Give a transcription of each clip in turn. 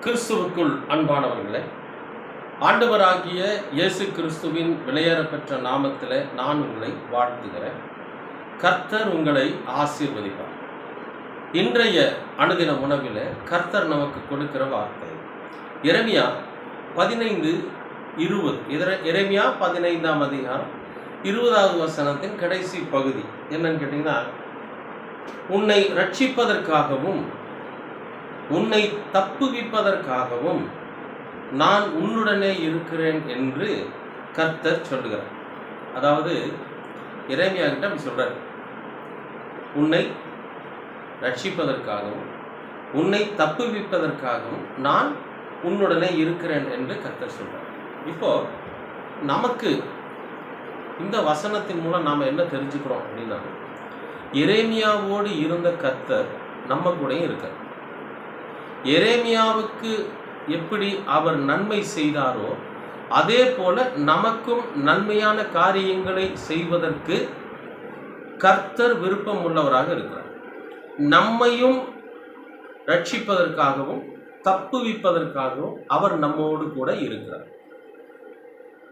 கிறிஸ்துவுக்குள் அன்பானவர்களே, ஆண்டவராகிய இயேசு கிறிஸ்துவின் விலையேறப்பெற்ற நாமத்தில் நான் உங்களை வாழ்த்துகிறேன். கர்த்தர் உங்களை ஆசீர்வதிப்பார். இன்றைய அனுதின உணவில் கர்த்தர் நமக்கு கொடுக்கிற வார்த்தை எரேமியா 15:20. எரேமியா 15ஆம் அதிகாரம் 20வது வசனத்தின் கடைசி பகுதி என்னன்னு கேட்டீங்கன்னா, உன்னை ரட்சிப்பதற்காகவும் உன்னை தப்புவிப்பதற்காகவும் நான் உன்னுடனே இருக்கிறேன் என்று கர்த்தர் சொல்லுகிறார். அதாவது எரேமியா கிட்ட அப்படி சொல்றார், உன்னை ரட்சிப்பதற்காகவும் உன்னை தப்புவிப்பதற்காகவும் நான் உன்னுடனே இருக்கிறேன் என்று கர்த்தர் சொல்றார். இப்போ நமக்கு இந்த வசனத்தின் மூலம் நாம் என்ன தெரிஞ்சுக்கிறோம் அப்படின்னா, எரேமியாவோடு இருந்த கர்த்தர் நம்ம கூடயும் இருக்கார். எரேமியாவுக்கு எப்படி அவர் நன்மை செய்தாரோ அதே போல நமக்கும் நன்மையான காரியங்களை செய்வதற்கு கர்த்தர் விருப்பம் உள்ளவராக இருக்கிறார். நம்மையும் ரட்சிப்பதற்காகவும் தப்புவிப்பதற்காகவும் அவர் நம்மோடு கூட இருக்கிறார்.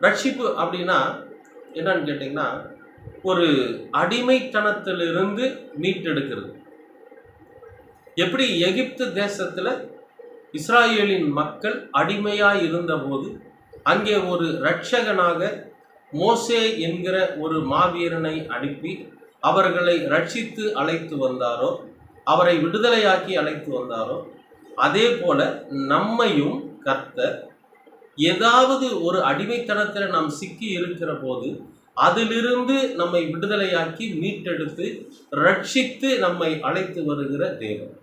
ரட்சிப்பு அப்படின்னா என்னன்னு கேட்டிங்கன்னா, ஒரு அடிமைத்தனத்திலிருந்து மீட்டெடுக்கிறது. எப்படி எகிப்து தேசத்தில் இஸ்ராயேலின் மக்கள் அடிமையாக இருந்தபோது அங்கே ஒரு இரட்சகனாக மோசே என்கிற ஒரு மாவீரனை அனுப்பி அவர்களை ரட்சித்து அழைத்து வந்தாரோ, அவரை விடுதலையாக்கி அழைத்து வந்தாரோ, அதே போல நம்மையும் கர்த்தர் ஏதாவது ஒரு அடிமைத்தனத்தில் நாம் சிக்கி இருக்கிற போது அதிலிருந்து நம்மை விடுதலையாக்கி மீட்டெடுத்து ரட்சித்து நம்மை அழைத்து வருகிற தேவன்.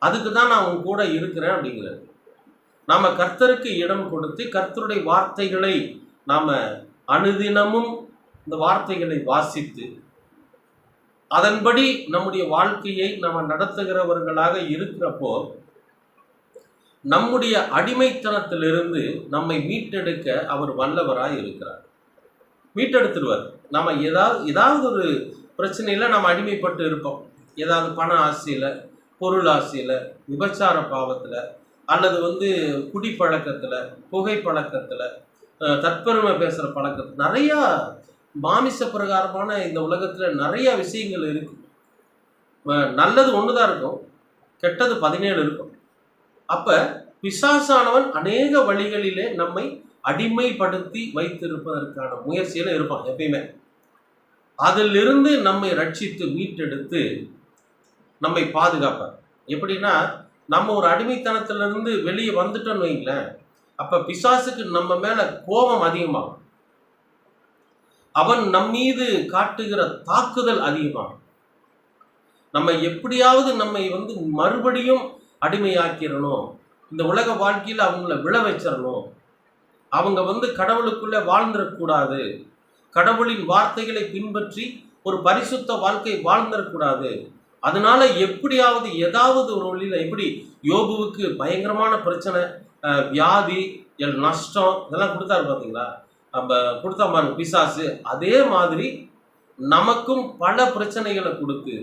அதுக்கு தான் நான் உன் கூட இருக்கிறேன் அப்படிங்கிறது. நாம் கர்த்தருக்கு இடம் கொடுத்து கர்த்தருடைய வார்த்தைகளை நாம் அனுதினமும் இந்த வார்த்தைகளை வாசித்து அதன்படி நம்முடைய வாழ்க்கையை நாம் நடத்துகிறவர்களாக இருக்கிறப்போ நம்முடைய அடிமைத்தனத்திலிருந்து நம்மை மீட்டெடுக்க அவர் வல்லவராக இருக்கிறார். மீட்டெடுத்துடுவார். நம்ம ஏதாவது ஒரு பிரச்சனையில் நாம் அடிமைப்பட்டு இருப்போம். ஏதாவது பண ஆசையில், பொருள் ஆசையில், விபச்சார பாவத்தில், அல்லது குடிப்பழக்கத்தில், புகைப்பழக்கத்தில், தற்பெருமை பேசுகிற பழக்கத்தில், நிறையா மாமிச பிரகாரமான இந்த உலகத்தில் நிறையா விஷயங்கள் இருக்கு. நல்லது ஒன்று தான் இருக்கும், கெட்டது 17 இருக்கும். அப்போ பிசாசானவன் அநேக வழிகளிலே நம்மை அடிமைப்படுத்தி வைத்திருப்பதற்கான முயற்சியில் இருப்பான் எப்பயுமே. அதிலிருந்து நம்மை ரட்சித்து மீட்டெடுத்து நம்மை பாதுகாப்பார். எப்படின்னா, நம்ம ஒரு அடிமைத்தனத்திலிருந்து வெளியே வந்துட்டோன்னு வைங்களேன், அப்போ பிசாசுக்கு நம்ம மேலே கோபம் அதிகமாகும். அவன் நம் மீது காட்டுகிற தாக்குதல் அதிகமாகும். நம்ம எப்படியாவது நம்மை மறுபடியும் அடிமையாக்கிடணும், இந்த உலக வாழ்க்கையில் அவங்கள விழ வச்சிடணும், அவங்க கடவுளுக்குள்ளே வாழ்ந்துடக்கூடாது, கடவுளின் வார்த்தைகளை பின்பற்றி ஒரு பரிசுத்த வாழ்க்கை வாழ்ந்துடக்கூடாது. அதனால எப்படியாவது ஏதாவது ஒரு வழியில், எப்படி யோபுவுக்கு பயங்கரமான பிரச்சனை, வியாதி, நஷ்டம் இதெல்லாம் கொடுத்தாரு பார்த்தீங்களா, நம்ம கொடுத்தா பாருங்க பிசாசு. அதே மாதிரி நமக்கும் பல பிரச்சனைகளை கொடுத்து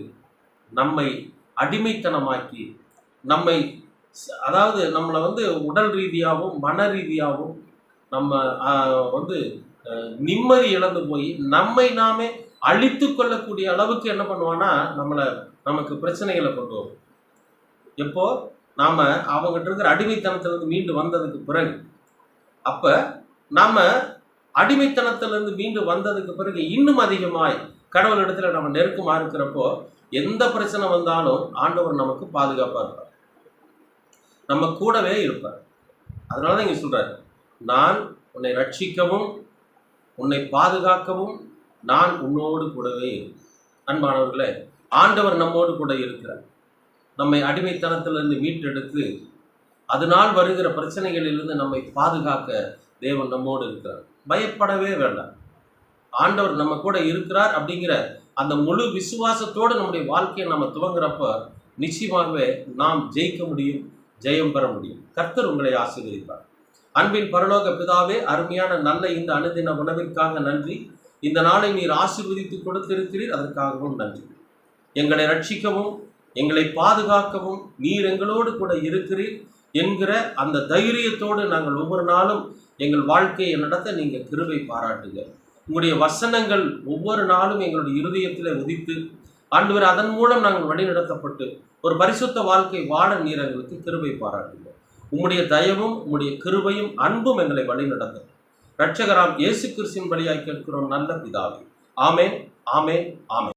நம்மை அடிமைத்தனமாக்கி நம்மை, அதாவது நம்மளை உடல் ரீதியாகவும் மன ரீதியாகவும் நம்ம நிம்மதி இழந்து போய் நம்மை நாமே அழித்து கொள்ளக்கூடிய அளவுக்கு என்ன பண்ணுவான்னா நமக்கு பிரச்சனைகளை கொண்டு வரும். எப்போ நாம் அவங்ககிட்ட இருக்கிற அடிமைத்தனத்திலிருந்து மீண்டு வந்ததுக்கு பிறகு, அப்போ நாம் அடிமைத்தனத்திலிருந்து மீண்டு வந்ததுக்கு பிறகு இன்னும் அதிகமாய் கடவுளிடத்துல நம்ம நெருக்கமாக இருக்கிறப்போ எந்த பிரச்சனை வந்தாலும் ஆண்டவர் நமக்கு பாதுகாப்பாக இருப்பார், நம்ம கூடவே இருப்பார். அதனால தான் இங்கே சொல்கிறார், நான் உன்னை ரட்சிக்கவும் உன்னை பாதுகாக்கவும் நான் உன்னோடு கூடவே. அன்பானவர்களே, ஆண்டவர் நம்மோடு கூட இருக்கிறார். நம்மை அடிமைத்தனத்திலிருந்து மீட்டெடுத்து அதனால் வருகிற பிரச்சனைகளிலிருந்து நம்மை பாதுகாக்க தேவன் நம்மோடு இருக்கிறார். பயப்படவே வேண்டாம். ஆண்டவர் நம்ம கூட இருக்கிறார் அப்படிங்கிற அந்த முழு விசுவாசத்தோடு நம்முடைய வாழ்க்கையை நம்ம துவங்குறப்ப நிச்சயமாகவே நாம் ஜெயிக்க முடியும், ஜெயம் பெற முடியும். கர்த்தர் உங்களை ஆசீர்வதிப்பார். அன்பின் பரலோக பிதாவே, அருமையான நல்ல இந்த அனுதின உணவிற்காக நன்றி. இந்த நாளை நீர் ஆசீர்வதித்து கொடுத்திருக்கிறீர், அதற்காகவும் நன்றி. எங்களை ரட்சிக்கவும் எங்களை பாதுகாக்கவும் நீர் எங்களோடு கூட இருக்கிறீர். என்கிற அந்த தைரியத்தோடு நாங்கள் ஒவ்வொரு நாளும் எங்கள் வாழ்க்கையை நடத்த நீங்கள் கிருபை பாராட்டுங்க. உங்களுடைய வசனங்கள் ஒவ்வொரு நாளும் எங்களுடைய இருதயத்தில் உதித்து ஆண்டவர் அதன் மூலம் நாங்கள் வழிநடத்தப்பட்டு ஒரு பரிசுத்த வாழ்க்கை வாழ நீர் எங்களுக்கு கிருபை பாராட்டுங்க. உம்முடைய தயவும் உம்முடைய கிருபையும் அன்பும் எங்களை வழிநடத்தும். இரட்சகராம் இயேசு கிறிஸ்துவின் வழியாய் கேட்கிறோம் நல்ல பிதாவே. ஆமென், ஆமென், ஆமென்.